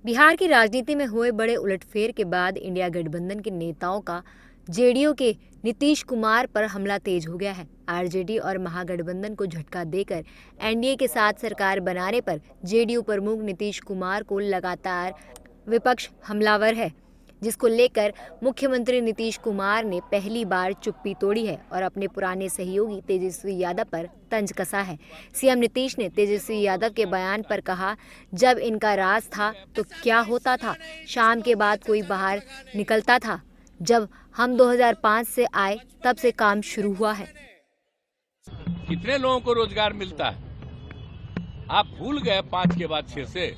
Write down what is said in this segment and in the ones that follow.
बिहार की राजनीति में हुए बड़े उलटफेर के बाद इंडिया गठबंधन के नेताओं का जेडीयू के नीतीश कुमार पर हमला तेज हो गया है। आरजेडी और महागठबंधन को झटका देकर एनडीए के साथ सरकार बनाने पर जेडीयू प्रमुख नीतीश कुमार को लगातार विपक्ष हमलावर है, जिसको लेकर मुख्यमंत्री नीतीश कुमार ने पहली बार चुप्पी तोड़ी है और अपने पुराने सहयोगी तेजस्वी यादव पर तंज कसा है। सीएम नीतीश ने तेजस्वी यादव के बयान पर कहा, जब इनका राज था तो क्या होता था, शाम के बाद कोई बाहर निकलता था। जब हम 2005 से आए तब से काम शुरू हुआ है। कितने लोगों को रोजगार मिलता है, आप भूल गए 5 के बाद 6 से।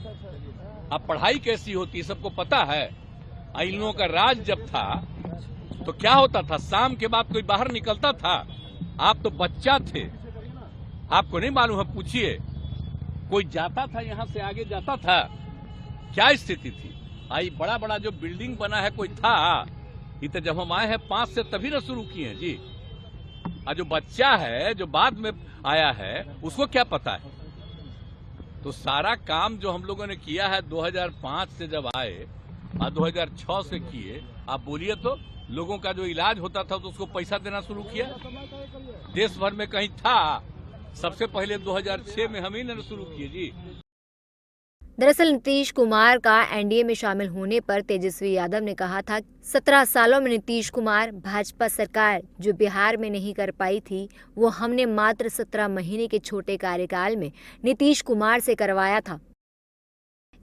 अब पढ़ाई कैसी होती है सबको पता है। इन लोगों का राज जब था तो क्या होता था, शाम के बाद कोई बाहर निकलता था। आप तो बच्चा थे, आपको नहीं मालूम है, पूछिए। कोई जाता था, यहां से आगे जाता था, क्या स्थिति थी। आई बड़ा बड़ा जो बिल्डिंग बना है कोई था, ये तो जब हम आए हैं 5 से तभी ना शुरू किए हैं जी। और जो बच्चा है जो बाद में आया है उसको क्या पता है। तो सारा काम जो हम लोगों ने किया है 2005 से जब आए और 2006 से किए, आप बोलिए तो लोगों का जो इलाज होता था तो उसको पैसा देना शुरू किया। देश भर में कहीं था, सबसे पहले 2006 में हम ही ने शुरू किए जी। दरअसल नीतीश कुमार का एनडीए में शामिल होने पर तेजस्वी यादव ने कहा था, 17 सालों में नीतीश कुमार भाजपा सरकार जो बिहार में नहीं कर पाई थी, वो हमने मात्र 17 महीने के छोटे कार्यकाल में नीतीश कुमार से करवाया था।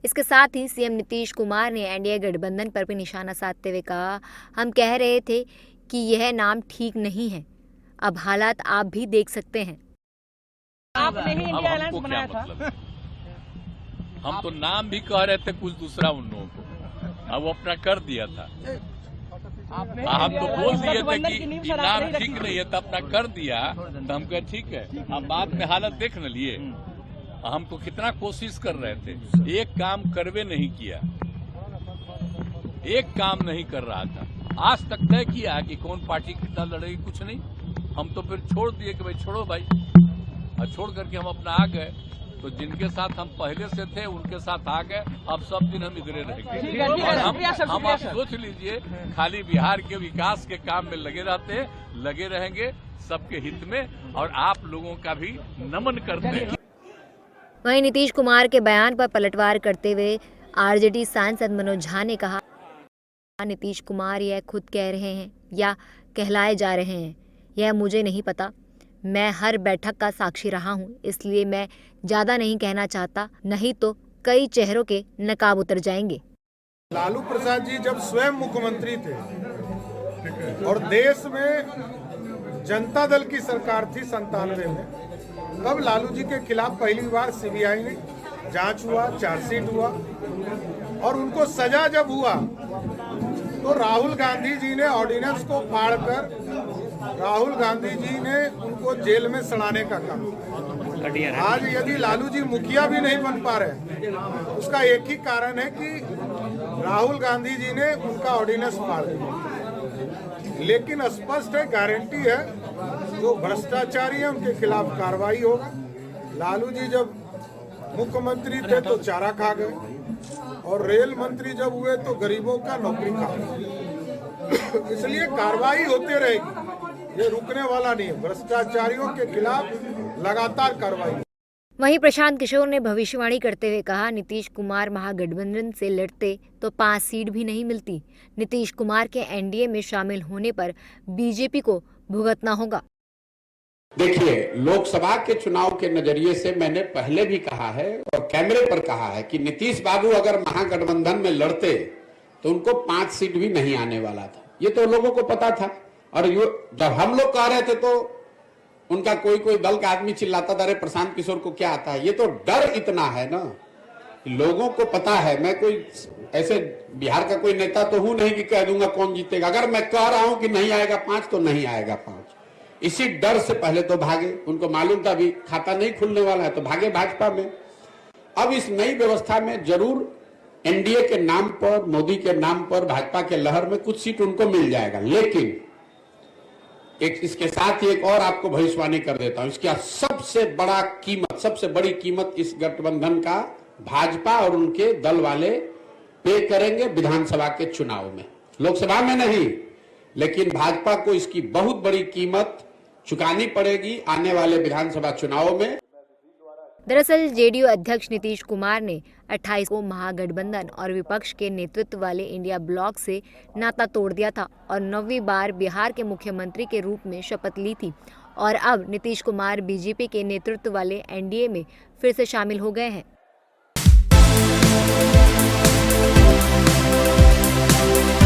इसके साथ ही सीएम नीतीश कुमार ने एनडीए गठबंधन पर भी निशाना साधते हुए कहा, हम कह रहे थे कि यह नाम ठीक नहीं है, अब हालात आप भी देख सकते हैं। आपने ही इंडिया अलायंस बनाया था। हम तो नाम भी कह रहे थे कुछ दूसरा उन लोगों को, अब वो अपना कर दिया था। हम तो बोल दिए थे कि नाम ठीक नहीं है, तो अपना कर दिया, तो हम कहे ठीक है। अब बाद में हालत देख न लिए। हम तो कितना कोशिश कर रहे थे, एक काम करवे नहीं किया, एक काम नहीं कर रहा था। आज तक तय किया कि कौन पार्टी कितना लड़ेगी, कुछ नहीं। हम तो फिर छोड़ दिए कि भाई छोड़ो भाई, और छोड़ करके हम अपना आ गए। तो जिनके साथ हम पहले से थे उनके साथ आ गए, अब सब दिन हम इधरे रहेंगे। और हम आप सोच लीजिए, खाली बिहार के विकास के काम में लगे रहते हैं, लगे रहेंगे सबके हित में, और आप लोगों का भी नमन करते हैं। वहीं नीतीश कुमार के बयान पर पलटवार करते हुए आरजेडी सांसद मनोज झा ने कहा, नीतीश कुमार यह खुद कह रहे हैं या कहलाए जा रहे हैं, यह मुझे नहीं पता। मैं हर बैठक का साक्षी रहा हूं, इसलिए मैं ज्यादा नहीं कहना चाहता, नहीं तो कई चेहरों के नकाब उतर जाएंगे। लालू प्रसाद जी जब स्वयं मुख्यमंत्री थे और देश में जनता दल की सरकार थी 97 में, तब लालू जी के खिलाफ पहली बार सीबीआई ने जांच हुआ, चार्जशीट हुआ, और उनको सजा जब हुआ तो राहुल गांधी जी ने ऑर्डिनेंस को फाड़कर राहुल गांधी जी ने उनको जेल में सड़ाने का काम किया। आज यदि लालू जी मुखिया भी नहीं बन पा रहे, उसका एक ही कारण है कि राहुल गांधी जी ने उनका ऑर्डिनेंस फाड़ दिया। लेकिन स्पष्ट है, गारंटी है, जो भ्रष्टाचारी है उनके खिलाफ कार्रवाई होगा। लालू जी जब मुख्यमंत्री थे तो चारा खा गए, और रेल मंत्री जब हुए तो गरीबों का नौकरी खा गए। इसलिए कार्रवाई होते रहेगी, ये रुकने वाला नहीं है। भ्रष्टाचारियों के खिलाफ लगातार कार्रवाई। वहीं प्रशांत किशोर ने भविष्यवाणी करते हुए कहा, नीतीश कुमार महागठबंधन से लड़ते तो 5 सीट भी नहीं मिलती। नीतीश कुमार के एनडीए में शामिल होने पर बीजेपी को भुगतना होगा। देखिए, लोकसभा के चुनाव के नजरिए से मैंने पहले भी कहा है और कैमरे पर कहा है कि नीतीश बाबू अगर महागठबंधन में लड़ते तो उनको 5 सीट भी नहीं आने वाला था। ये तो लोगों को पता था। और जब हम लोग कह रहे थे तो उनका कोई दल का आदमी चिल्लाता था, अरे प्रशांत किशोर को क्या आता है। ये तो डर इतना है ना, लोगों को पता है। मैं कोई ऐसे बिहार का कोई नेता तो हूं नहीं कि कह दूंगा कौन जीतेगा। अगर मैं कह रहा हूं कि नहीं आएगा 5 तो नहीं आएगा 5। इसी डर से पहले तो भागे, उनको मालूम था अभी खाता नहीं खुलने वाला है, तो भागे भाजपा में। अब इस नई व्यवस्था में जरूर एनडीए के नाम पर, मोदी के नाम पर, भाजपा के लहर में कुछ सीट उनको मिल जाएगा। लेकिन एक इसके साथ ही एक और आपको भविष्यवाणी कर देता हूं, इसका सबसे बड़ी कीमत इस गठबंधन का भाजपा और उनके दल वाले पे करेंगे विधानसभा के चुनाव में, लोकसभा में नहीं, लेकिन भाजपा को इसकी बहुत बड़ी कीमत चुकानी पड़ेगी आने वाले विधानसभा चुनाव में। दरअसल जेडीयू अध्यक्ष नीतीश कुमार ने 28 को महागठबंधन और विपक्ष के नेतृत्व वाले इंडिया ब्लॉक से नाता तोड़ दिया था और 9वीं बार बिहार के मुख्यमंत्री के रूप में शपथ ली थी और अब नीतीश कुमार बीजेपी के नेतृत्व वाले एनडीए में फिर से शामिल हो गए हैं।